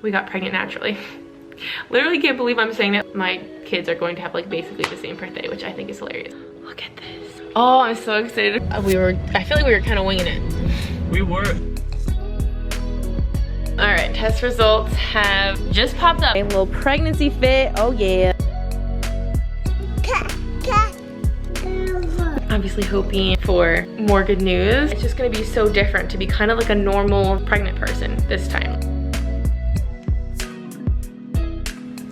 we got pregnant naturally. Literally can't believe I'm saying that. My kids are going to have like basically the same birthday, which I think is hilarious. Look at this. Oh, I'm so excited. I feel like we were kind of winging it. We were. All right, test results have just popped up. A little pregnancy fit, oh yeah. Obviously hoping for more good news. It's just gonna be so different to be kind of like a normal pregnant person this time.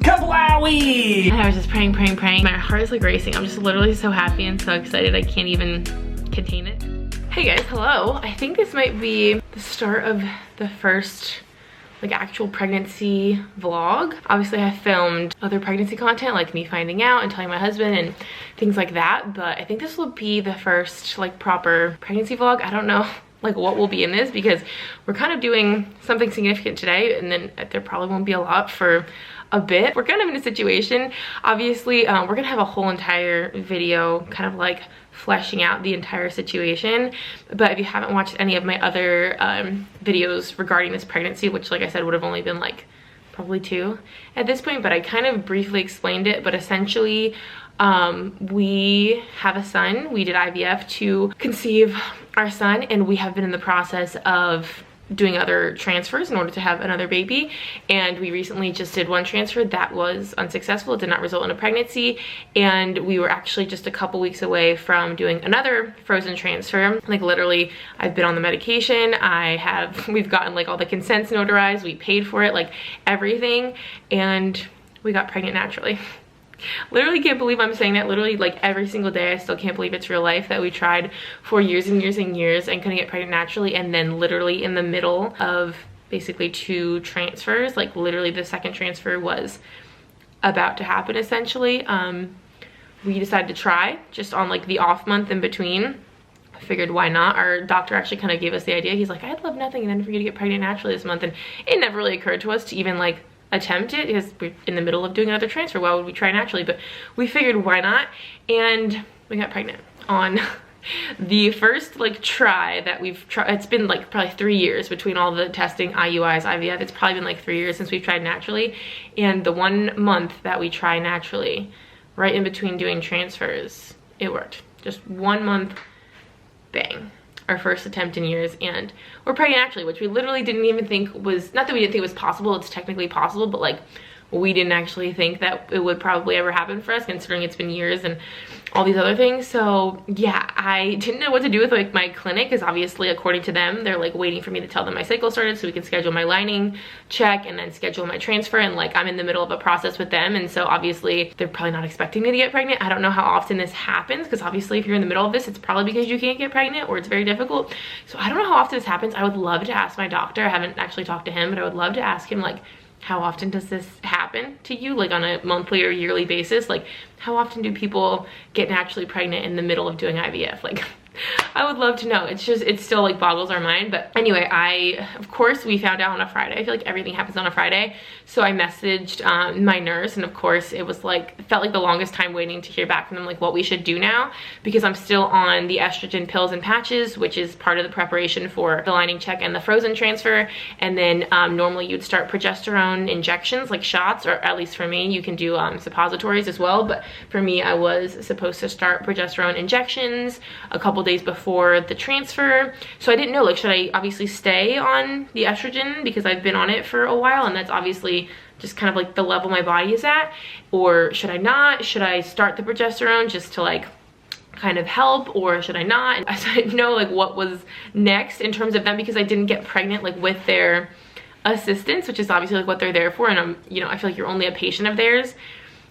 Kabwowie! I was just praying. My heart is like racing. I'm just literally so happy and so excited. I can't even contain it. Hey guys, hello. I think this might be the start of the first like actual pregnancy vlog. Obviously I filmed other pregnancy content like me finding out and telling my husband and things like that, but I think this will be the first like proper pregnancy vlog. I don't know like what will be in this because we're kind of doing something significant today, and then there probably won't be a lot for a bit. We're kind of in a situation, obviously we're gonna have a whole entire video kind of like fleshing out the entire situation, but if you haven't watched any of my other videos regarding this pregnancy, which like I said would have only been like probably 2 at this point, but I kind of briefly explained it. But essentially we have a son. We did IVF to conceive our son, and we have been in the process of doing other transfers in order to have another baby, and we recently just did one transfer that was unsuccessful. It did not result in a pregnancy, and we were actually just a couple weeks away from doing another frozen transfer. Like literally I've been on the medication, we've gotten like all the consents notarized, we paid for it, like everything, and we got pregnant naturally. Literally can't believe I'm saying that. Literally like every single day I still can't believe it's real life that we tried for years and years and years and couldn't get pregnant naturally, and then literally in the middle of basically 2 transfers, like literally the second transfer was about to happen essentially, we decided to try just on like the off month in between. I figured why not. Our doctor actually kind of gave us the idea. He's like, I'd love nothing and then for you to get pregnant naturally this month, and it never really occurred to us to even like attempt it because we're in the middle of doing another transfer. Why would we try naturally? But we figured why not, and we got pregnant on the first like try that we've tried. It's been like probably 3 years between all the testing, IUIs, IVF. It's probably been like 3 years since we've tried naturally, and the 1 month that we try naturally, right in between doing transfers, it worked. Just 1 month, bang. Our first attempt in years, and we're pregnant naturally, which we literally didn't even think was, not that we didn't think it was possible, it's technically possible, but like we didn't actually think that it would probably ever happen for us, considering it's been years and all these other things. So yeah, I didn't know what to do with like my clinic, because obviously according to them they're like waiting for me to tell them my cycle started so we can schedule my lining check and then schedule my transfer, and like I'm in the middle of a process with them, and so obviously they're probably not expecting me to get pregnant. I don't know how often this happens, because obviously if you're in the middle of this, it's probably because you can't get pregnant or it's very difficult. So I don't know how often this happens. I would love to ask my doctor. I haven't actually talked to him, but I would love to ask him like, how often does this happen to you, like on a monthly or yearly basis? Like how often do people get naturally pregnant in the middle of doing IVF? Like I would love to know. It's just, it still like boggles our mind. But anyway, of course we found out on a Friday. I feel like everything happens on a Friday. So I messaged my nurse, and of course it was like, it felt like the longest time waiting to hear back from them, like what we should do now, because I'm still on the estrogen pills and patches, which is part of the preparation for the lining check and the frozen transfer. And then normally you'd start progesterone injections, like shots, or at least for me, you can do suppositories as well. But for me, I was supposed to start progesterone injections a couple days before the transfer. So I didn't know, like, should I obviously stay on the estrogen because I've been on it for a while, and that's obviously just kind of like the level my body is at, or should I not? Should I start the progesterone just to like kind of help, or should I not? And I didn't know like what was next in terms of them, because I didn't get pregnant like with their assistance, which is obviously like what they're there for. And I'm, you know, I feel like you're only a patient of theirs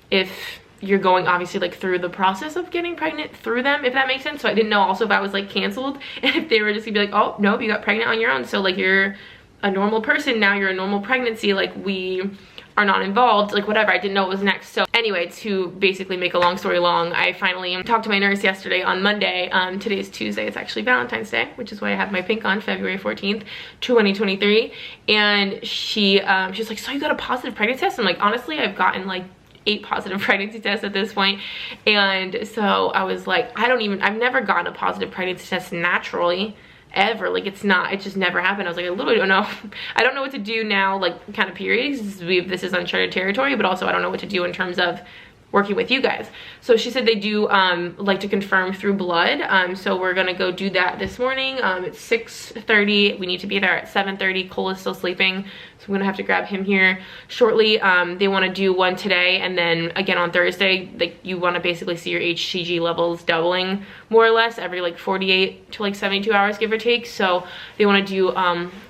if you're going obviously like through the process of getting pregnant through them, if that makes sense. So I didn't know also if I was like canceled, and if they were just gonna be like, oh no, you got pregnant on your own, so like you're a normal person now, you're a normal pregnancy, like we are not involved, like whatever. I didn't know what was next. So anyway, to basically make a long story long, I finally talked to my nurse yesterday on Monday. Today's Tuesday, it's actually Valentine's Day, which is why I have my pink on, February 14th, 2023. And she was like, so you got a positive pregnancy test? I'm like, honestly, I've gotten like 8 positive pregnancy tests at this point. And so I was like, I've never gotten a positive pregnancy test naturally ever. Like it just never happened. I was like, I literally don't know. I don't know what to do now, like kind of periods. This is uncharted territory, but also I don't know what to do in terms of working with you guys. So she said they do like to confirm through blood. So we're gonna go do that this morning. It's 6:30. We need to be there at 7:30. Cole is still sleeping, so I'm gonna have to grab him here shortly. They wanna do one today, and then again on Thursday. Like you wanna basically see your HCG levels doubling more or less every like 48 to like 72 hours, give or take. So they wanna do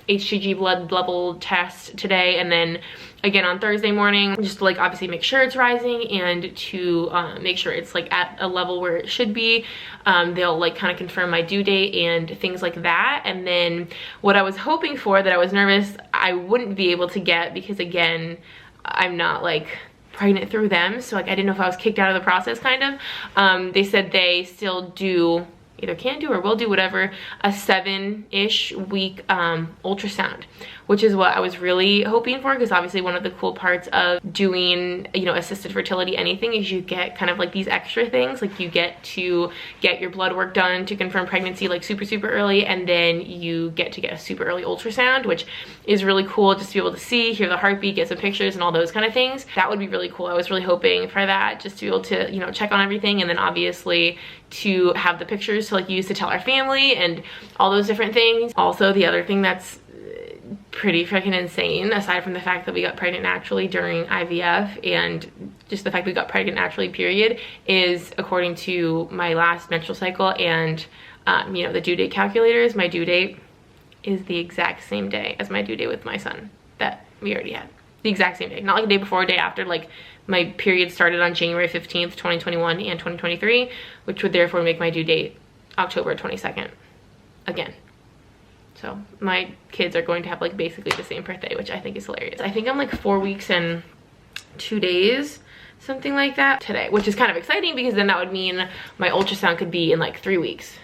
HCG blood level test today, and then again on Thursday morning, just to like obviously make sure it's rising and to make sure it's like at a level where it should be. They'll like kind of confirm my due date and things like that. And then what I was hoping for, that I was nervous I wouldn't be able to get, because again, I'm not like pregnant through them, so like I didn't know if I was kicked out of the process kind of. They said they still do, either can do or will do, whatever, a 7-ish week ultrasound, which is what I was really hoping for, because obviously one of the cool parts of doing, you know, assisted fertility anything is you get kind of like these extra things. Like you get to get your blood work done to confirm pregnancy like super early, and then you get to get a super early ultrasound, which is really cool, just to be able to see, hear the heartbeat, get some pictures and all those kind of things. That would be really cool. I was really hoping for that, just to be able to, you know, check on everything, and then obviously to have the pictures to like use to tell our family and all those different things. Also, the other thing that's pretty freaking insane, aside from the fact that we got pregnant naturally during IVF and just the fact we got pregnant naturally period, is according to my last menstrual cycle and you know, the due date calculators, my due date is the exact same day as my due date with my son that we already had. The exact same day, not like a day before or day after. Like my period started on January 15th, 2021 and 2023, which would therefore make my due date October 22nd again. So my kids are going to have like basically the same birthday, which I think is hilarious. I think I'm like 4 weeks and 2 days, something like that today, which is kind of exciting, because then that would mean my ultrasound could be in like 3 weeks,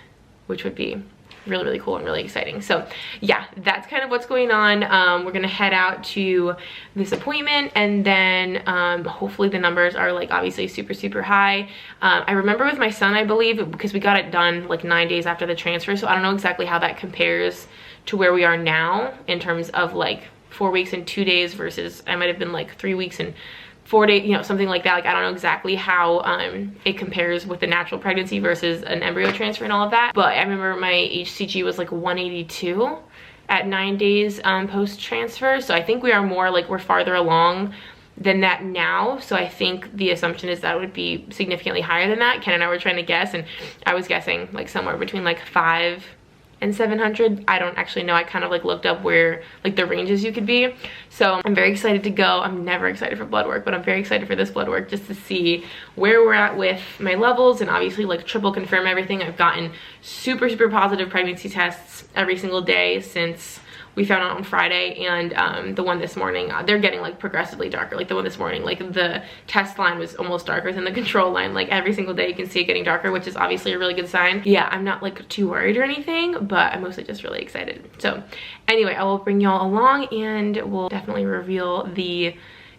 which would be really cool and really exciting. So yeah, that's kind of what's going on. We're gonna head out to this appointment, and then hopefully the numbers are like obviously super high. I remember with my son, I believe, because we got it done like 9 days after the transfer, so I don't know exactly how that compares to where we are now in terms of like 4 weeks and 2 days versus I might have been like 3 weeks and 4 days, you know, something like that. Like I don't know exactly how it compares with the natural pregnancy versus an embryo transfer and all of that, but I remember my HCG was like 182 at 9 days post transfer. So I think we are more like, we're farther along than that now. So I think the assumption is that it would be significantly higher than that. Ken and I were trying to guess, and I was guessing like somewhere between like 500 and 700. I don't actually know. I kind of like looked up where like the ranges you could be. So I'm very excited to go. I'm never excited for blood work, but I'm very excited for this blood work, just to see where we're at with my levels, and obviously like triple confirm everything. I've gotten super positive pregnancy tests every single day since we found out on Friday, and the one this morning, they're getting like progressively darker. Like the one this morning, like the test line was almost darker than the control line. Like every single day you can see it getting darker, which is obviously a really good sign. Yeah, I'm not like too worried or anything, but I'm mostly just really excited. So anyway, I will bring y'all along, and we'll definitely reveal the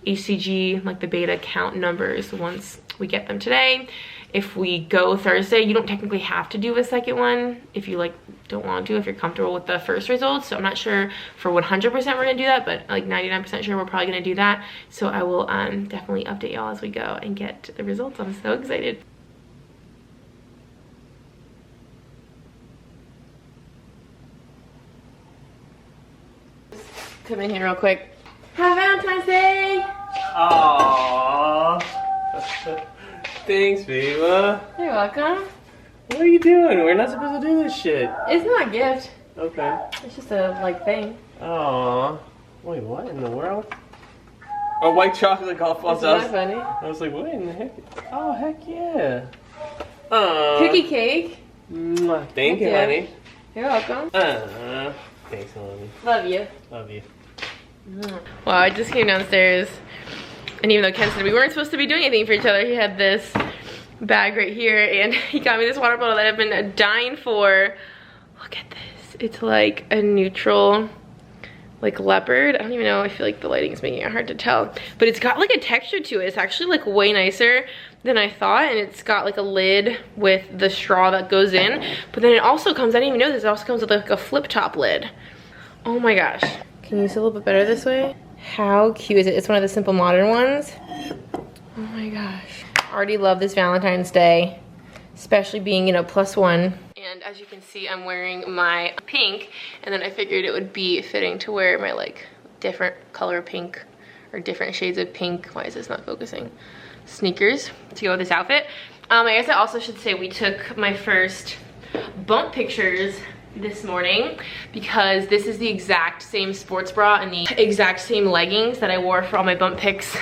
HCG, like the beta count numbers, once we get them today. If we go Thursday, you don't technically have to do a second one if you like don't want to, if you're comfortable with the first results. So I'm not sure for 100% we're gonna do that, but like 99% sure we're probably gonna do that. So I will definitely update y'all as we go and get the results. I'm so excited. Come in here real quick. Happy Valentine's Day! Aww. Thanks, Viva. You're welcome. What are you doing? We're not supposed to do this shit. It's not a gift. Okay. It's just a like thing. Aww. Wait, what in the world? A white chocolate golf ball. Isn't that funny? I was like, what in the heck? Oh, heck yeah. Aww. Cookie cake. Mwah. Thank you, honey. You're welcome. Thanks, honey. Love you. Love you. Well, I just came downstairs, and even though Ken said we weren't supposed to be doing anything for each other, he had this bag right here, and he got me this water bottle that I've been dying for. Look at this. It's like a neutral like leopard. I don't even know, I feel like the lighting is making it hard to tell, but it's got like a texture to it. It's actually like way nicer than I thought, and it's got like a lid with the straw that goes in, but then it also comes, I didn't even know this, it also comes with like a flip top lid. Oh my gosh. Can you see a little bit better this way? How cute is it? It's one of the Simple Modern ones. Oh my gosh. I already love this Valentine's Day, especially being, you know, +1. And as you can see, I'm wearing my pink, and then I figured it would be fitting to wear my like different color pink or different shades of pink. Why is this not focusing? Sneakers to go with this outfit. I guess I also should say we took my first bump pictures this morning because this is the exact same sports bra and the exact same leggings that I wore for all my bump pics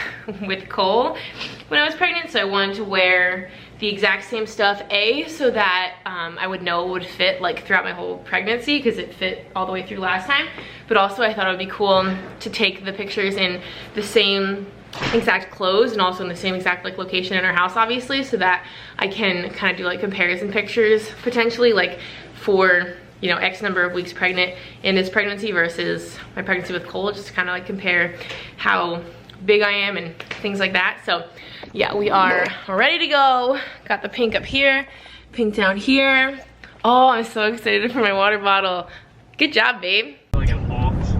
with Cole when I was pregnant. So I wanted to wear the exact same stuff, so that I would know it would fit like throughout my whole pregnancy, because it fit all the way through last time. But also I thought it would be cool to take the pictures in the same exact clothes and also in the same exact like location in our house, obviously, so that I can kind of do like comparison pictures potentially, like for, you know, X number of weeks pregnant in this pregnancy versus my pregnancy with Cole, just to kind of like compare how big I am and things like that. So yeah, we are ready to go. Got the pink up here, pink down here. Oh, I'm so excited for my water bottle. Good job, babe. Like an off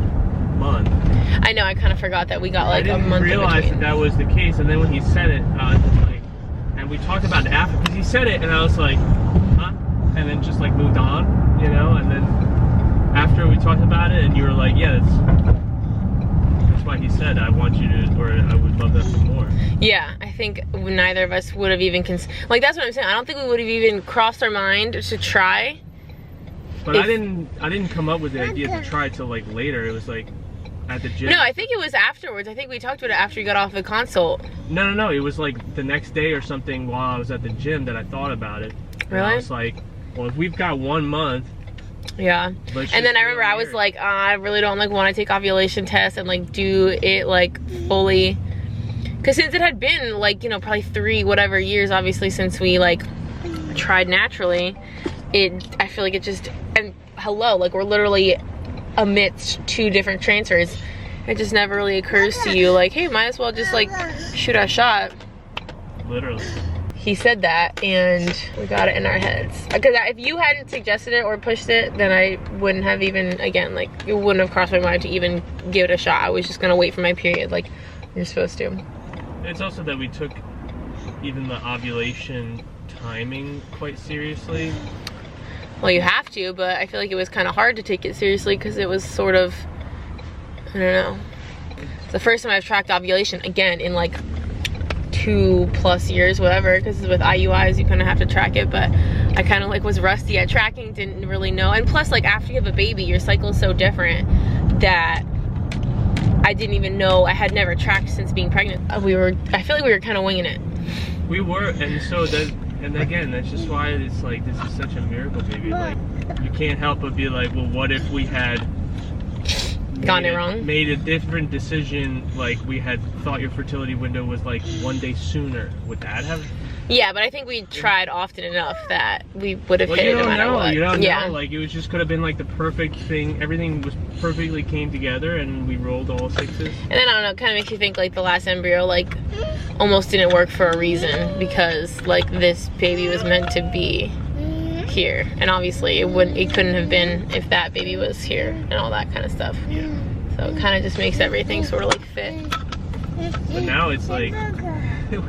month. I know, I kind of forgot that we got like a month in between. I didn't realize that was the case, and then when he said it, I was just like, and we talked about it after, because he said it, and I was like, huh? And then just like moved on, you know, and then after we talked about it, and you were like, yeah, that's why he said, I want you to, or I would love that some more. Yeah, I think neither of us would have even, like that's what I'm saying, I don't think we would have even crossed our mind to try. But I didn't come up with the idea to try till like later. It was like at the gym. No, I think it was afterwards. I think we talked about it after you got off the consult. No, it was like the next day or something while I was at the gym that I thought about it. Really? And I was like, well, if we've got 1 month. Yeah. And then I remember I was like, I really don't like want to take ovulation tests and like do it like fully. Because since it had been like, you know, probably 3 whatever years, obviously, since we like tried naturally, I feel like it just, and hello, like we're literally amidst 2 different transfers. It just never really occurs to you like, hey, might as well just like shoot our shot. Literally. He said that and we got it in our heads. Because if you hadn't suggested it or pushed it, then I wouldn't have even, again, like it wouldn't have crossed my mind to even give it a shot. I was just gonna wait for my period like you're supposed to. It's also that we took even the ovulation timing quite seriously. Well, you have to, but I feel like it was kind of hard to take it seriously because it was sort of, I don't know. It's the first time I've tracked ovulation, again, in like 2+ years, whatever, because with IUIs you kind of have to track it, but I kind of like was rusty at tracking, didn't really know. And plus, like after you have a baby, your cycle is so different that I didn't even know. I had never tracked since being pregnant. I feel like we were kind of winging it. We were, and so that, and again, that's just why it's like, this is such a miracle, baby. Like, you can't help but be like, well, what if we had made a different decision, like we had thought your fertility window was like 1 day sooner? Would that have? Yeah, but I think we tried often enough that we would have hit it no matter what. You don't know. Like it was just could have been like the perfect thing. Everything was perfectly came together, and we rolled all 6s. And then I don't know, kind of makes you think like the last embryo like almost didn't work for a reason, because like this baby was meant to be here, and obviously it couldn't have been if that baby was here and all that kind of stuff. Yeah. So it kind of just makes everything sort of like fit. But now it's like,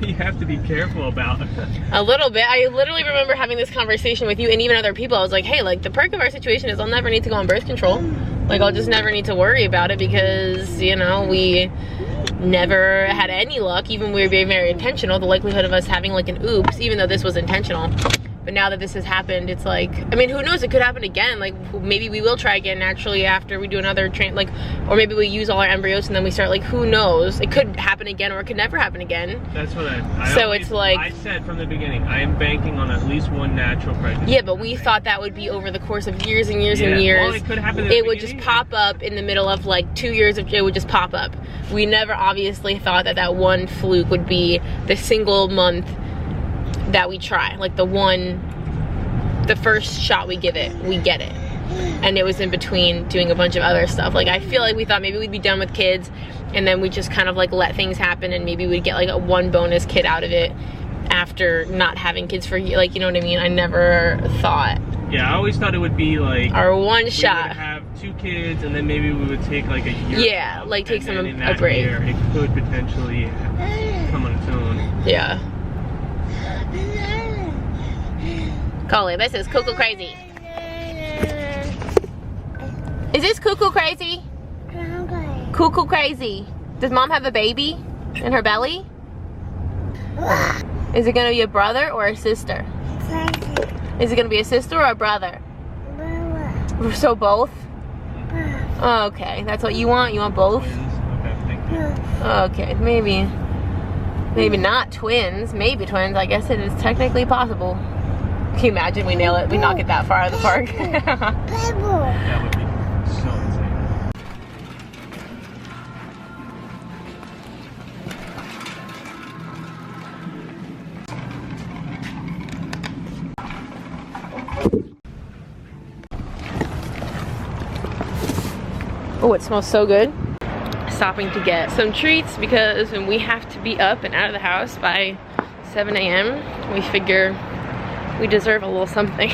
we have to be careful about a little bit. I literally remember having this conversation with you and even other people. I was like, hey, like the perk of our situation is I'll never need to go on birth control. Like I'll just never need to worry about it, because, you know, we never had any luck. Even we were very, very intentional. The likelihood of us having like an oops, even though this was intentional. But now that this has happened, it's like, I mean, who knows, it could happen again. Like maybe we will try again naturally after we do another or maybe we use all our embryos and then we start, like, who knows, it could happen again, or it could never happen again. That's what it's like, I said from the beginning, I am banking on at least 1 natural pregnancy. Yeah, but we thought that would be over the course of years and years and years. Well, it could happen it would just pop up in the middle of like 2 years of it would just pop up. We never obviously thought that one fluke would be the single month that we try, like the first shot we give it, we get it. and it was in between doing a bunch of other stuff. Like, I feel like we thought maybe we'd be done with kids, and then we just kind of like let things happen, and maybe we'd get like a one bonus kid out of it after not having kids for, like, you know what I mean? I never thought. Yeah, I always thought it would be like our one shot. We would have 2 kids, and then maybe we would take like a year. Yeah, like take some a break. Year, it could potentially come on its own. Yeah. Coley, this is cuckoo crazy. Is this cuckoo crazy? Cuckoo crazy. Does mom have a baby in her belly? Is it gonna be a brother or a sister? Is it gonna be a sister or a brother? So both? Okay, that's what you want? You want both? Okay, thank you. Okay, maybe not twins. Maybe twins. I guess it is technically possible. Can you imagine we nail it? We knock it that far out of the park. That would be so insane. Oh, it smells so good. Stopping to get some treats because when we have to be up and out of the house by 7 a.m., we figure we deserve a little something.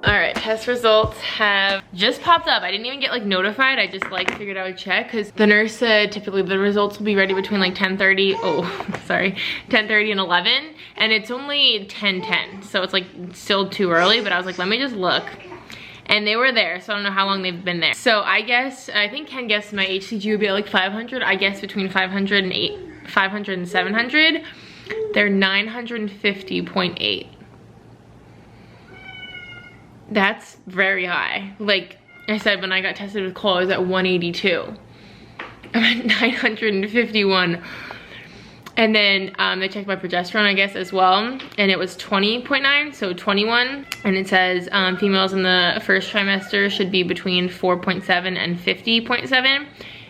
Alright, test results have just popped up. I didn't even get like notified. I just like figured I would check because the nurse said typically the results will be ready between like 10:30, 10:30 and 11, and it's only 10:10, so it's like still too early, but I was like, let me just look. And they were there, so I don't know how long they've been there. So I think Ken guessed my HCG would be at like 500. I guess between 500 and 700. They're 950.8. That's very high. Like I said, when I got tested with Cole, I was at 182. I'm at 951. And then they checked my progesterone, I guess, as well. And it was 20.9, so 21. And it says females in the first trimester should be between 4.7 and 50.7.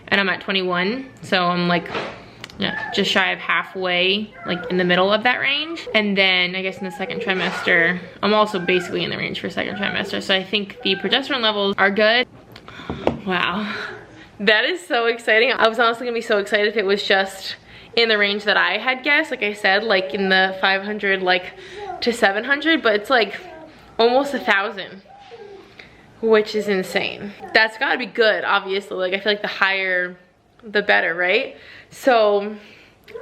And I'm at 21, so I'm like, yeah, just shy of halfway, like in the middle of that range. And then I guess in the second trimester, I'm also basically in the range for second trimester. So I think the progesterone levels are good. Wow, that is so exciting. I was honestly gonna be so excited if it was just in the range that I had guessed. Like I said, like in the 500 like to 700, but it's like almost 1,000, which is insane. That's gotta be good, obviously. Like I feel like the higher, the better, right? So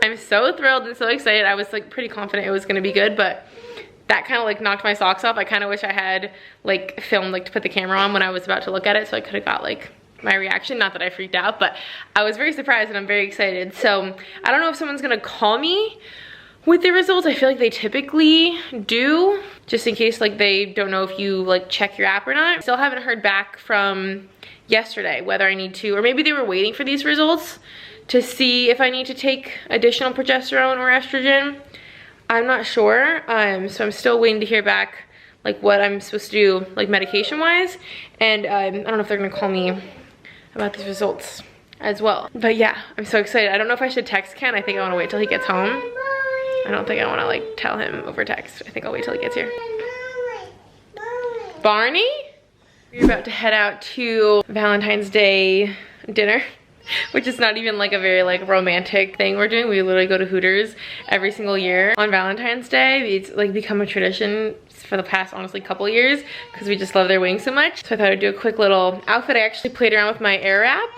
I'm so thrilled and so excited. I was like pretty confident it was gonna be good, but that kind of like knocked my socks off. I kind of wish I had like filmed like to put the camera on when I was about to look at it, so I could have got like my reaction. Not that I freaked out, but I was very surprised and I'm very excited. So I don't know if someone's gonna call me with the results. I feel like they typically do, just in case like they don't know if you like check your app or not. Still haven't heard back from yesterday whether I need to, or maybe they were waiting for these results to see if I need to take additional progesterone or estrogen. I'm not sure, so I'm still waiting to hear back like what I'm supposed to do like medication wise, and I don't know if they're gonna call me about these results as well. But yeah, I'm so excited. I don't know if I should text Ken. I think I want to wait till he gets home. I don't think I want to like tell him over text. I think I'll wait till he gets here. Barney? We're about to head out to Valentine's Day dinner, which is not even like a very like romantic thing we're doing. We literally go to Hooters every single year on Valentine's Day. It's like become a tradition for the past honestly couple years because we just love their wings so much. So I thought I'd do a quick little outfit. I actually played around with my air wrap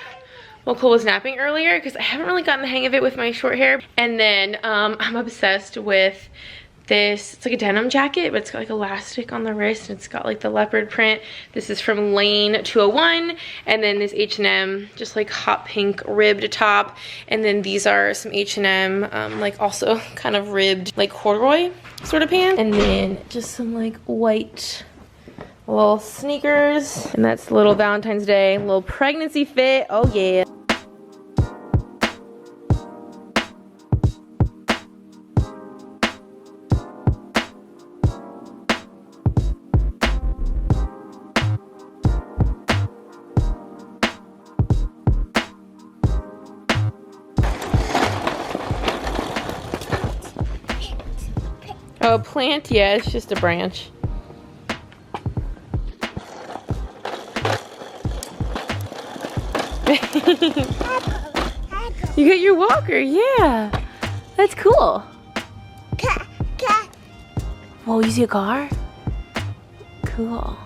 while Cole was napping earlier because I haven't really gotten the hang of it with my short hair. And then I'm obsessed with this. It's like a denim jacket, but it's got like elastic on the wrist and it's got like the leopard print. This is from Lane 201, and then this H&M just like hot pink ribbed top, and then these are some H&M like also kind of ribbed like corduroy sort of pants, and then just some like white little sneakers. And that's the little Valentine's Day little pregnancy fit. Oh yeah. Oh, plant? Yeah, it's just a branch. You got your walker, yeah. That's cool. Whoa, you see a car? Cool.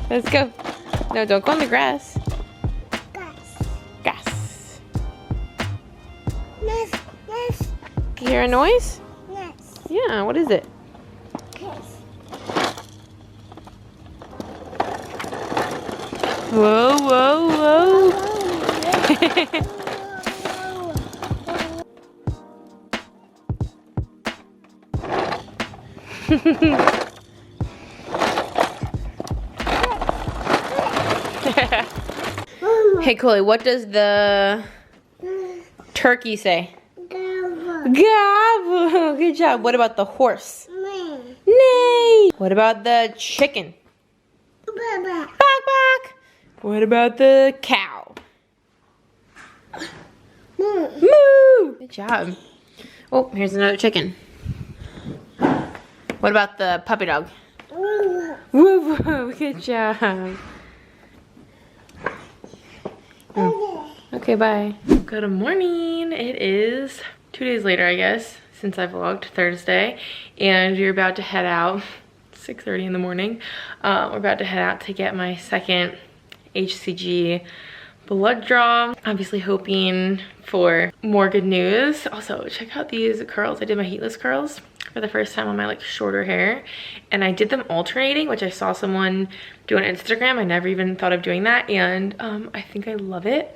Let's go. No, don't go on the grass. Grass. You hear a noise? Yes. Yeah, what is it? Whoa, whoa, whoa. Hey, Chloe, what does the turkey say? Gobble. Good job. What about the horse? Neigh. What about the chicken? Bak bak. What about the cow? Moo. Good job. Oh, here's another chicken. What about the puppy dog? Woo woo. Good job. Okay, bye. Good morning. It is 2 days later, I guess, since I vlogged Thursday, and we're about to head out. 6:30 in the morning. We're about to head out to get my second HCG blood draw. Obviously hoping for more good news. Also, check out these curls. I did my heatless curls for the first time on my like shorter hair, and I did them alternating, which I saw someone do on Instagram. I never even thought of doing that, and I think I love it.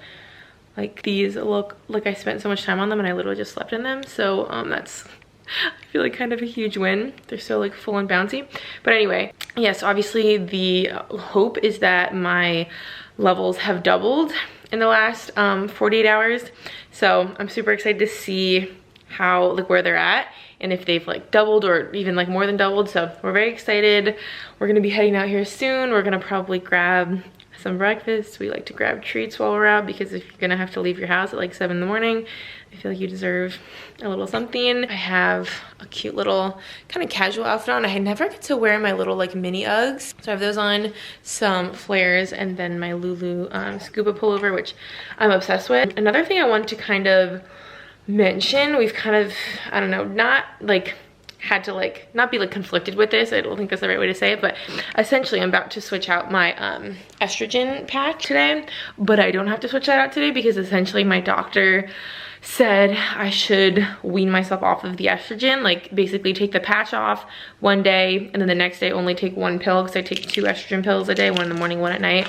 Like, these look like I spent so much time on them and I literally just slept in them, so that's, I feel like, kind of a huge win. They're so like full and bouncy. But anyway, yes, so obviously the hope is that my levels have doubled in the last 48 hours. So I'm super excited to see how, like, where they're at and if they've like doubled or even like more than doubled. So we're very excited. We're gonna be heading out here soon. We're gonna probably grab some breakfast. We like to grab treats while we're out, because if you're gonna have to leave your house at like 7 in the morning, I feel like you deserve a little something. I have a cute little kind of casual outfit on. I never get to wear my little like mini Uggs, so I have those on, some flares, and then my Lulu scuba pullover, which I'm obsessed with. Another thing I want to kind of mention, we've kind of, I don't know, not like had to like not be like conflicted with this, I don't think that's the right way to say it, but essentially I'm about to switch out my estrogen pack today, but I don't have to switch that out today because essentially my doctor said I should wean myself off of the estrogen, like basically take the patch off one day and then the next day only take one pill, because I take 2 estrogen pills a day, one in the morning, one at night.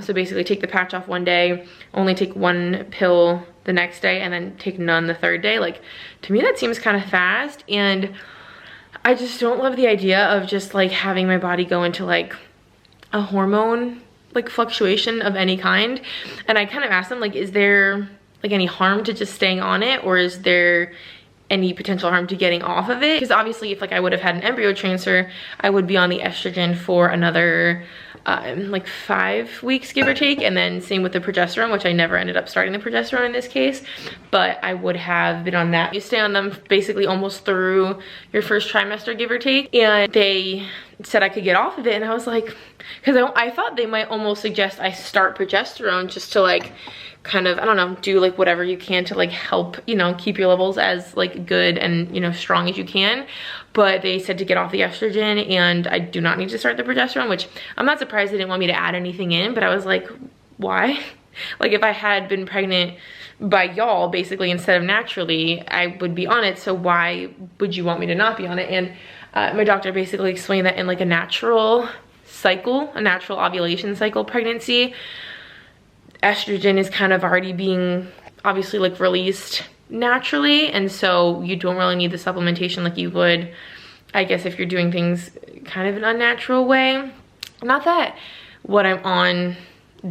So basically take the patch off one day, only take 1 pill the next day, and then take none the 3rd day. Like, to me that seems kind of fast, and I just don't love the idea of just like having my body go into like a hormone like fluctuation of any kind. And I kind of asked them, like, is there like any harm to just staying on it, or is there any potential harm to getting off of it? Because obviously if like I would have had an embryo transfer, I would be on the estrogen for another like 5 weeks, give or take, and then same with the progesterone, which I never ended up starting the progesterone in this case, but I would have been on that. You stay on them basically almost through your first trimester, give or take, and they said I could get off of it, and I was like, because I thought they might almost suggest I start progesterone just to like kind of, I don't know, do like whatever you can to like help, you know, keep your levels as like good and, you know, strong as you can. But they said to get off the estrogen, and I do not need to start the progesterone, which I'm not surprised they didn't want me to add anything in, but I was like, why? Like, if I had been pregnant by y'all basically instead of naturally, I would be on it, so why would you want me to not be on it? And my doctor basically explained that in like a natural cycle, a natural ovulation cycle pregnancy, estrogen is kind of already being obviously like released naturally, and so you don't really need the supplementation like you would, I guess, if you're doing things kind of an unnatural way. Not that what I'm on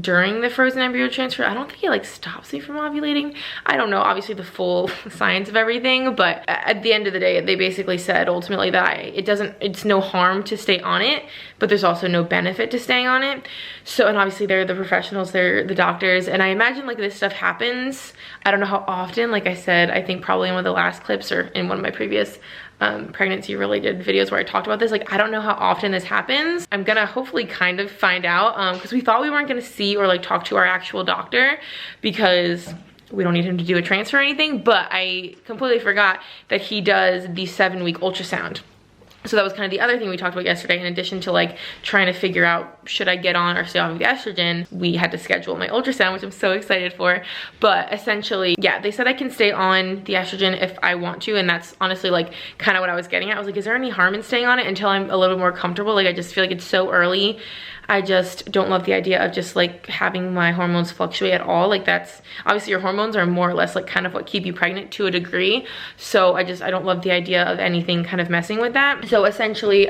during the frozen embryo transfer. I don't think it like stops me from ovulating. I don't know obviously the full science of everything, but at the end of the day they basically said ultimately that it's no harm to stay on it, but there's also no benefit to staying on it. So, and obviously they're the professionals, they're the doctors, and I imagine like this stuff happens. I don't know how often. Like I said, I think probably in one of the last clips or in one of my previous pregnancy related videos where I talked about this, like I don't know how often this happens. I'm gonna hopefully kind of find out, because we thought we weren't gonna see or like talk to our actual doctor because we don't need him to do a transfer or anything, but I completely forgot that he does the 7-week ultrasound. So that was kind of the other thing we talked about yesterday. In addition to like trying to figure out should I get on or stay off of the estrogen, we had to schedule my ultrasound, which I'm so excited for. But essentially, yeah, they said I can stay on the estrogen if I want to, and that's honestly like kind of what I was getting at. I was like, is there any harm in staying on it until I'm a little bit more comfortable? Like I just feel like it's so early. I just don't love the idea of just like having my hormones fluctuate at all. Like that's obviously your hormones are more or less like kind of what keep you pregnant to a degree. So I don't love the idea of anything kind of messing with that. So essentially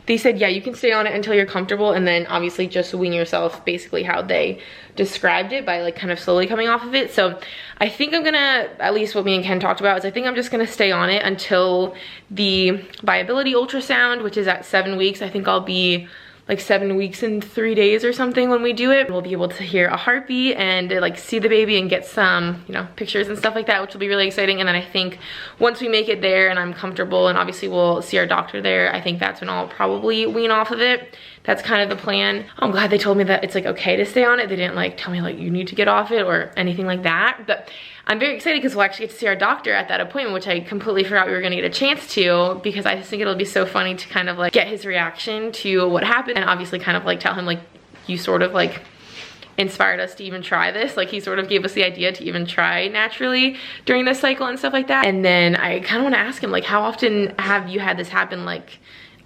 they said, yeah, you can stay on it until you're comfortable, and then obviously just wean yourself, basically how they described it, by like kind of slowly coming off of it. So I think I'm gonna, at least what me and Ken talked about, is I think I'm just gonna stay on it until the viability ultrasound, which is at 7 weeks. I think I'll be like 7 weeks and 3 days or something when we do it. We'll be able to hear a heartbeat and like see the baby and get some, you know, pictures and stuff like that, which will be really exciting. And then I think once we make it there and I'm comfortable, and obviously we'll see our doctor there, I think that's when I'll probably wean off of it. That's kind of the plan. I'm glad they told me that it's like okay to stay on it. They didn't like tell me like you need to get off it or anything like that. But I'm very excited because we'll actually get to see our doctor at that appointment, which I completely forgot we were gonna get a chance to, because I just think it'll be so funny to kind of like get his reaction to what happened, and obviously kind of like tell him like you sort of like inspired us to even try this. Like he sort of gave us the idea to even try naturally during this cycle and stuff like that. And then I kind of want to ask him like, how often have you had this happen, like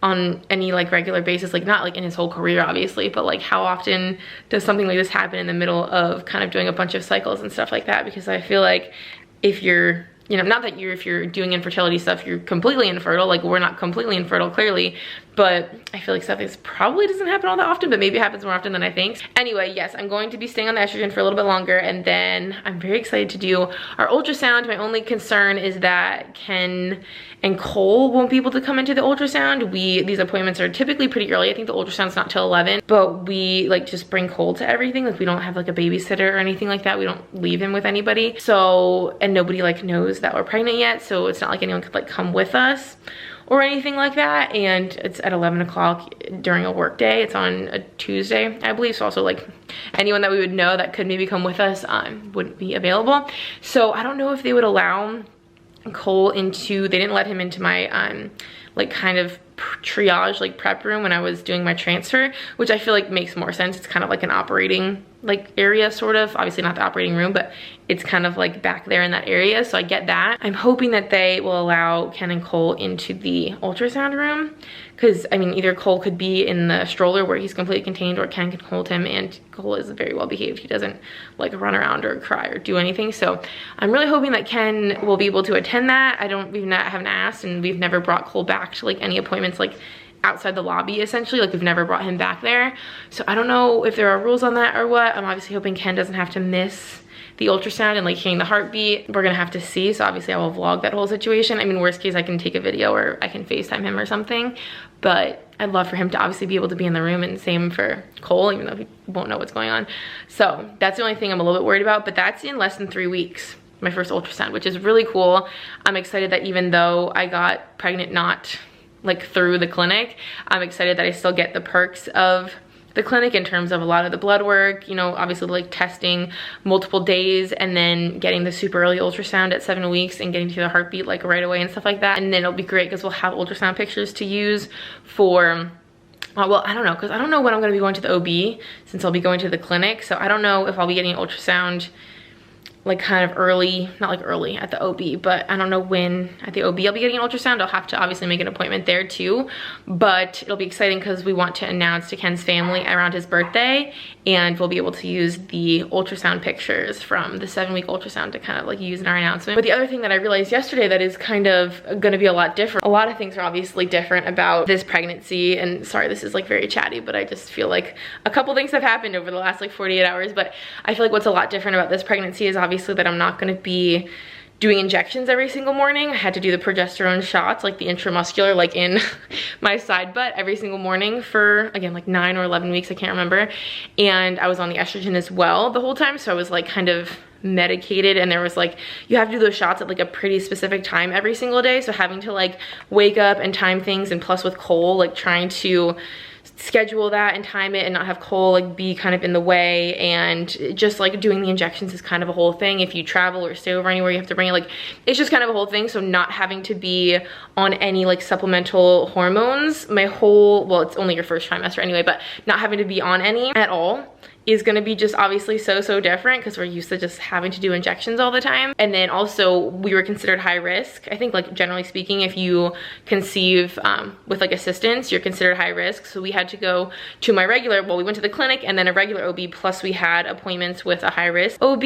on any like regular basis, like not like in his whole career obviously, but like how often does something like this happen in the middle of kind of doing a bunch of cycles and stuff like that? Because I feel like if you're, you know, not that if you're doing infertility stuff, you're completely infertile. Like we're not completely infertile clearly, but I feel like stuff is probably doesn't happen all that often, but maybe it happens more often than I think. Anyway, yes, I'm going to be staying on the estrogen for a little bit longer, and then I'm very excited to do our ultrasound. My only concern is that Ken and Cole won't be able to come into the ultrasound. These appointments are typically pretty early. I think the ultrasound's not till 11, but we like just bring Cole to everything. Like we don't have like a babysitter or anything like that. We don't leave him with anybody. So, and nobody like knows that we're pregnant yet. So it's not like anyone could like come with us or anything like that. And it's at 11 o'clock during a work day. It's on a Tuesday, I believe. So also like anyone that we would know that could maybe come with us wouldn't be available. So I don't know if they would allow Cole into, they didn't let him into my like kind of triage like prep room when I was doing my transfer, which I feel like makes more sense. It's kind of like an operating like area sort of, obviously not the operating room, but it's kind of like back there in that area. So I get that. I'm hoping that they will allow Ken and Cole into the ultrasound room, because I mean either Cole could be in the stroller where he's completely contained, or Ken can hold him, and Cole is very well behaved. He doesn't like run around or cry or do anything. So I'm really hoping that Ken will be able to attend that. I haven't asked, and we've never brought Cole back to like any appointments like outside the lobby essentially. Like we've never brought him back there. So I don't know if there are rules on that or what. I'm obviously hoping Ken doesn't have to miss the ultrasound and like hearing the heartbeat. We're gonna have to see. So obviously I will vlog that whole situation. I mean, worst case I can take a video or I can FaceTime him or something. But I'd love for him to obviously be able to be in the room, and same for Cole, even though he won't know what's going on. So that's the only thing I'm a little bit worried about, but that's in less than 3 weeks, my first ultrasound, which is really cool. I'm excited that even though I got pregnant not like through the clinic, I'm excited that I still get the perks of the clinic in terms of a lot of the blood work, you know, obviously like testing multiple days and then getting the super early ultrasound at 7 weeks and getting to the heartbeat like right away and stuff like that. And then it'll be great because we'll have ultrasound pictures to use for, well, I don't know, because I don't know when I'm going to be going to the OB since I'll be going to the clinic. So I don't know if I'll be getting an ultrasound like kind of early, not like early at the OB, but I don't know when at the OB I'll be getting an ultrasound. I'll have to obviously make an appointment there too, but it'll be exciting because we want to announce to Ken's family around his birthday, and we'll be able to use the ultrasound pictures from the 7-week ultrasound to kind of like use in our announcement. But the other thing that I realized yesterday that is kind of gonna be a lot different, a lot of things are obviously different about this pregnancy, and sorry this is like very chatty, but I just feel like a couple things have happened over the last like 48 hours, but I feel like what's a lot different about this pregnancy is obviously that I'm not gonna be doing injections every single morning. I had to do the progesterone shots, like the intramuscular, like in my side butt every single morning for, again, like 9 or 11 weeks, I can't remember. And I was on the estrogen as well the whole time, so I was like kind of medicated, and there was like, you have to do those shots at like a pretty specific time every single day, so having to like wake up and time things, and plus with Cole, like trying to schedule that and time it and not have Cole like be kind of in the way, and just like doing the injections is kind of a whole thing. If you travel or stay over anywhere, you have to bring it, like it's just kind of a whole thing. So not having to be on any like supplemental hormones my whole, well, it's only your first trimester anyway, but not having to be on any at all is gonna be just obviously so different because we're used to just having to do injections all the time. And then also we were considered high risk. I think like generally speaking, if you conceive with like assistance, you're considered high risk. So we had to go to my regular, well, we went to the clinic and then a regular OB, plus we had appointments with a high risk OB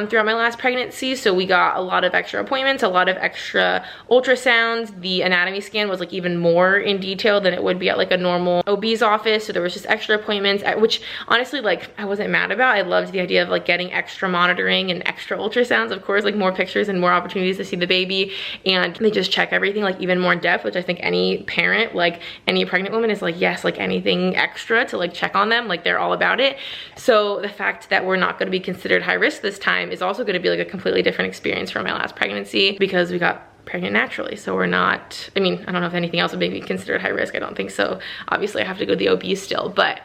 throughout my last pregnancy. So we got a lot of extra appointments, a lot of extra ultrasounds. The anatomy scan was like even more in detail than it would be at like a normal OB's office. So there was just extra appointments, which honestly, like, I wasn't mad about. I loved the idea of like getting extra monitoring and extra ultrasounds, of course, like more pictures and more opportunities to see the baby, and they just check everything like even more in depth, which I think any parent, like any pregnant woman is like, yes, like anything extra to like check on them, like they're all about it. So the fact that we're not going to be considered high risk this time is also going to be like a completely different experience from my last pregnancy, because we got pregnant naturally. So we're not, I mean, I don't know if anything else would maybe be considered high risk. I don't think so. Obviously I have to go to the OB still, but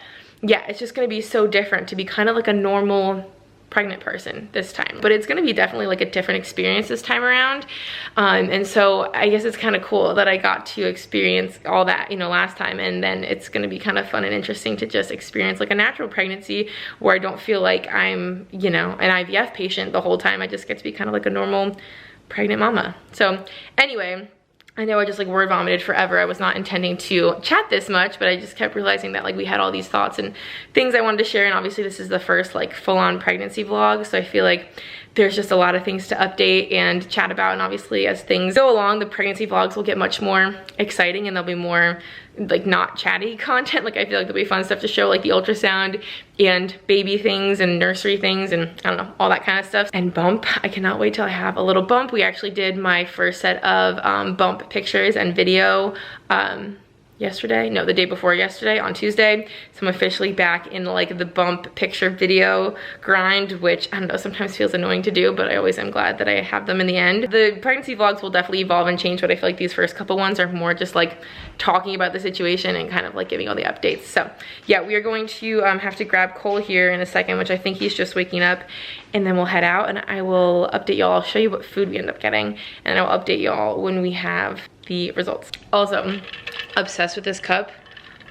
yeah, it's just gonna be so different to be kind of like a normal pregnant person this time. But it's gonna be definitely like a different experience this time around. And so I guess it's kind of cool that I got to experience all that, you know, last time. And then it's gonna be kind of fun and interesting to just experience like a natural pregnancy where I don't feel like I'm, you know, an IVF patient the whole time. I just get to be kind of like a normal pregnant mama. So anyway, I know I just like word vomited forever. I was not intending to chat this much, but I just kept realizing that like we had all these thoughts and things I wanted to share, and obviously this is the first like full-on pregnancy vlog, so I feel like there's just a lot of things to update and chat about. And obviously as things go along, the pregnancy vlogs will get much more exciting and there'll be more like not chatty content. Like I feel like there'll be fun stuff to show, like the ultrasound and baby things and nursery things and I don't know, all that kind of stuff. And bump, I cannot wait till I have a little bump. We actually did my first set of bump pictures and video yesterday, no, the day before yesterday, on Tuesday. So I'm officially back in like the bump picture video grind, which I don't know, sometimes feels annoying to do, but I always am glad that I have them in the end. The pregnancy vlogs will definitely evolve and change, but I feel like these first couple ones are more just like talking about the situation and kind of like giving all the updates. So yeah, we are going to have to grab Cole here in a second, which I think he's just waking up, and then we'll head out and I will update y'all. I'll show you what food we end up getting, and I'll update y'all when we have the results. Also, obsessed with this cup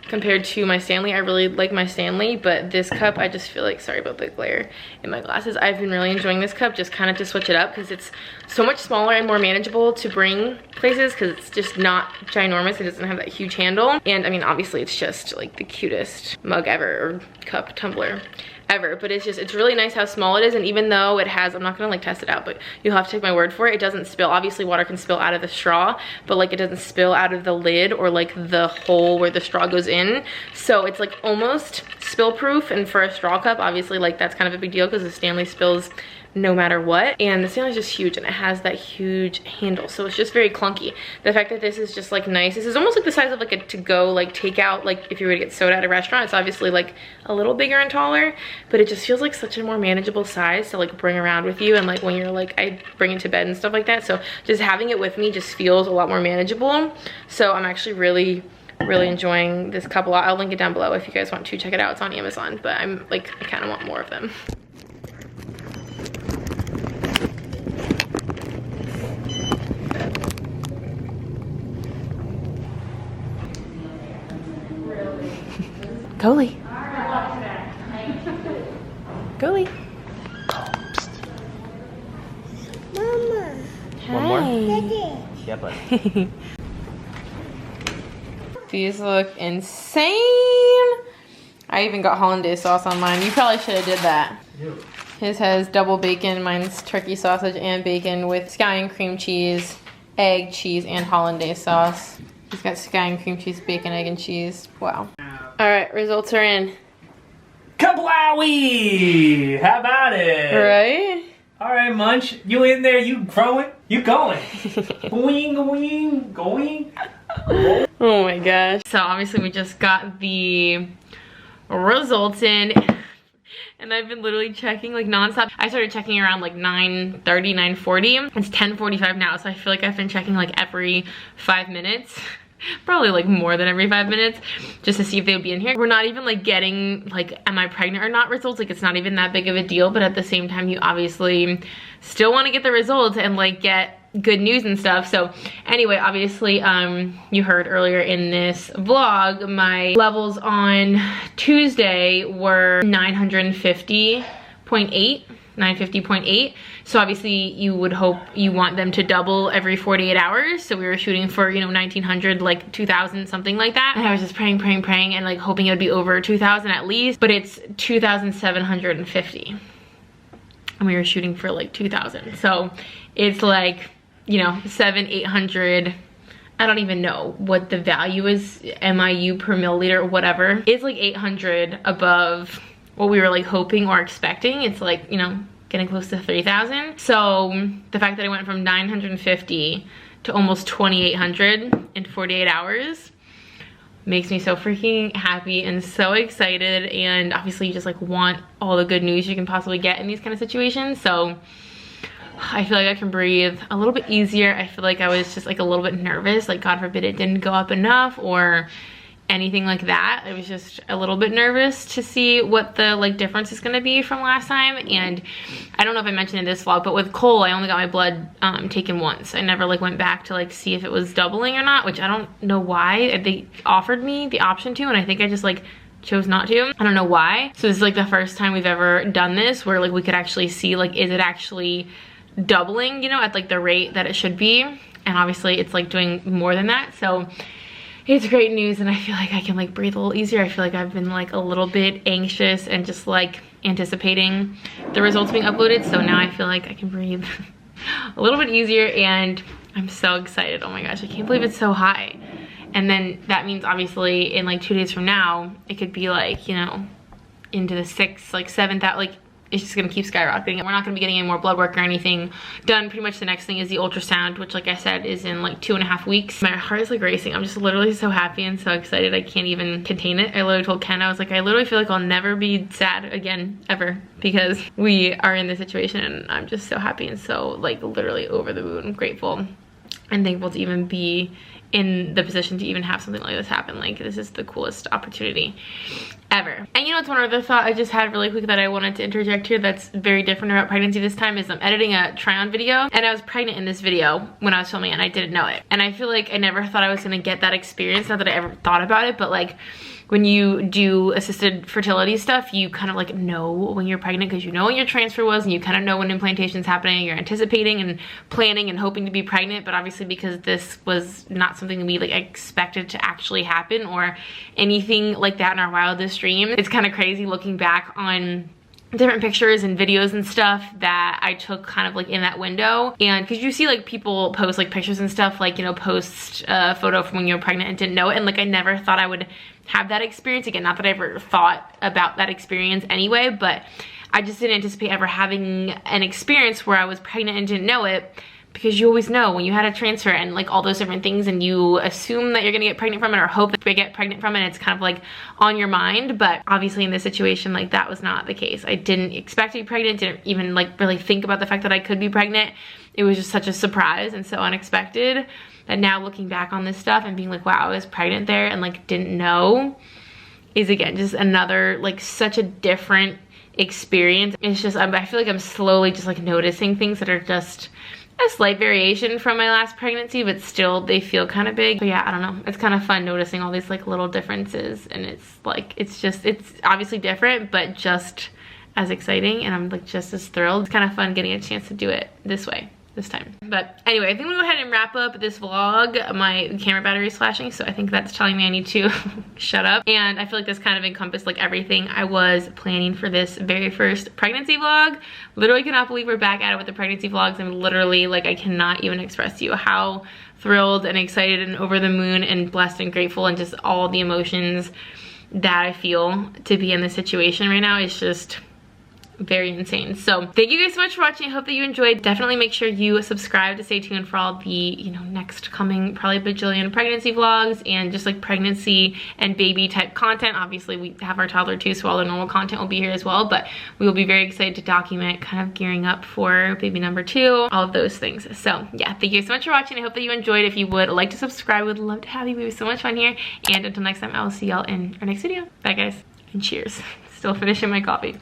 compared to my Stanley. I really like my Stanley, but this cup, I just feel like, sorry about the glare in my glasses, I've been really enjoying this cup just kind of to switch it up because it's so much smaller and more manageable to bring places because it's just not ginormous. It doesn't have that huge handle, and I mean obviously it's just like the cutest mug ever, or cup, tumbler ever, but it's just, it's really nice how small it is. And even though it has, I'm not gonna like test it out, but you'll have to take my word for it, it doesn't spill. Obviously water can spill out of the straw, but like it doesn't spill out of the lid or like the hole where the straw goes in. So it's like almost spill proof, and for a straw cup obviously like that's kind of a big deal because the Stanley spills no matter what, and the Stanley's just huge and it has that huge handle, so it's just very clunky. The fact that this is just like nice, this is almost like the size of like a to-go like takeout, like if you were to get soda at a restaurant. It's obviously like a little bigger and taller, but it just feels like such a more manageable size to like bring around with you, and like when you're like, I bring it to bed and stuff like that, so just having it with me just feels a lot more manageable. So I'm actually really enjoying this cup a lot. I'll link it down below if you guys want to check it out. It's on Amazon, but I'm like, I kind of want more of them. Coley. Coley. One more? Yeah, bud. These look insane. I even got hollandaise sauce on mine. You probably should have did that. Ew. His has double bacon. Mine's turkey sausage and bacon with sky and cream cheese, egg, cheese, and hollandaise sauce. He's got sky and cream cheese, bacon, egg, and cheese. Wow. All right, results are in. Kablowie! How about it? Right? All right, Munch. You in there? You growing? You going? going. Oh my gosh. So obviously we just got the results in. And I've been literally checking like nonstop. I started checking around like 9:30, 9:40. It's 10:45 now, so I feel like I've been checking like every 5 minutes. Probably like more than every 5 minutes, just to see if they would be in here. We're not even like getting like am I pregnant or not results. Like it's not even that big of a deal, but at the same time you obviously still want to get the results and like get good news and stuff. So anyway, obviously you heard earlier in this vlog my levels on Tuesday were 950.8. So obviously you would hope you want them to double every 48 hours. So we were shooting for, you know, 1900, like 2000, something like that. And I was just praying and like hoping it would be over 2000 at least, but it's 2750. And we were shooting for like 2000. So it's like, you know, 700-800. I don't even know what the value is, MIU per milliliter or whatever. It's like 800 above what we were like hoping or expecting. It's like, you know, getting close to 3,000. So the fact that I went from 950 to almost 2,800 in 48 hours makes me so freaking happy and so excited. And obviously you just like want all the good news you can possibly get in these kind of situations. So I feel like I can breathe a little bit easier. I feel like I was just like a little bit nervous, like God forbid it didn't go up enough or anything like that. I was just a little bit nervous to see what the like difference is going to be from last time. And I don't know if I mentioned in this vlog, but with Cole I only got my blood taken once. I never like went back to like see if it was doubling or not, which I don't know why. They offered me the option to, and I think I just like chose not to. I don't know why. So this is like the first time we've ever done this where like we could actually see like is it actually doubling, you know, at like the rate that it should be. And obviously it's like doing more than that. So it's great news, and I feel like I can like breathe a little easier. I feel like I've been like a little bit anxious and just like anticipating the results being uploaded. So now I feel like I can breathe a little bit easier, and I'm so excited. Oh my gosh, I can't believe it's so high. And then that means obviously in like 2 days from now, it could be like, you know, into the 6th, like 7th, like it's just gonna keep skyrocketing. We're not gonna be getting any more blood work or anything done. Pretty much the next thing is the ultrasound, which like I said is in like 2.5 weeks. My heart is like racing. I'm just literally so happy and so excited. I can't even contain it. I literally told Ken, I was like, I literally feel like I'll never be sad again, ever, because we are in this situation, and I'm just so happy and so like literally over the moon, grateful and thankful to even be in the position to even have something like this happen. Like this is the coolest opportunity ever. And you know what's one other thought I just had really quick that I wanted to interject here that's very different about pregnancy this time is I'm editing a try-on video, and I was pregnant in this video when I was filming, and I didn't know it. And I feel like I never thought I was gonna get that experience, not that I ever thought about it, but like when you do assisted fertility stuff, you kind of like know when you're pregnant because you know when your transfer was, and you kind of know when implantation's happening, and you're anticipating and planning and hoping to be pregnant. But obviously because this was not something we like expected to actually happen or anything like that in our wildest dream, it's kind of crazy looking back on different pictures and videos and stuff that I took kind of like in that window. And because you see like people post like pictures and stuff, like, you know, post a photo from when you were pregnant and didn't know it, and like I never thought I would have that experience again. Not that I ever thought about that experience anyway, but I just didn't anticipate ever having an experience where I was pregnant and didn't know it, because you always know when you had a transfer and like all those different things, and you assume that you're gonna get pregnant from it or hope that you get pregnant from it. It's kind of like on your mind. But obviously in this situation, like that was not the case. I didn't expect to be pregnant, didn't even like really think about the fact that I could be pregnant. It was just such a surprise and so unexpected that now looking back on this stuff and being like, wow, I was pregnant there and like didn't know, is again just another like such a different experience. It's just I feel like I'm slowly just like noticing things that are just a slight variation from my last pregnancy, but still they feel kind of big. But yeah, I don't know, it's kind of fun noticing all these like little differences, and it's like it's obviously different but just as exciting, and I'm like just as thrilled. It's kind of fun getting a chance to do it this way. this time. But anyway, I think we'll go ahead and wrap up this vlog. My camera battery is flashing, so I think that's telling me I need to shut up. And I feel like this kind of encompassed like everything I was planning for this very first pregnancy vlog. Literally cannot believe we're back at it with the pregnancy vlogs. I'm literally like, I cannot even express to you how thrilled and excited and over the moon and blessed and grateful and just all the emotions that I feel to be in this situation right now. It's just very insane. So thank you guys so much for watching. I hope that you enjoyed. Definitely make sure you subscribe to stay tuned for all the, you know, next coming probably bajillion pregnancy vlogs and just like pregnancy and baby type content. Obviously we have our toddler too, so all the normal content will be here as well, but we will be very excited to document kind of gearing up for baby number 2, all of those things. So yeah, thank you so much for watching. I hope that you enjoyed. If you would like to subscribe, would love to have you. We have so much fun here, and until next time, I will see y'all in our next video. Bye guys, and cheers. Still finishing my coffee.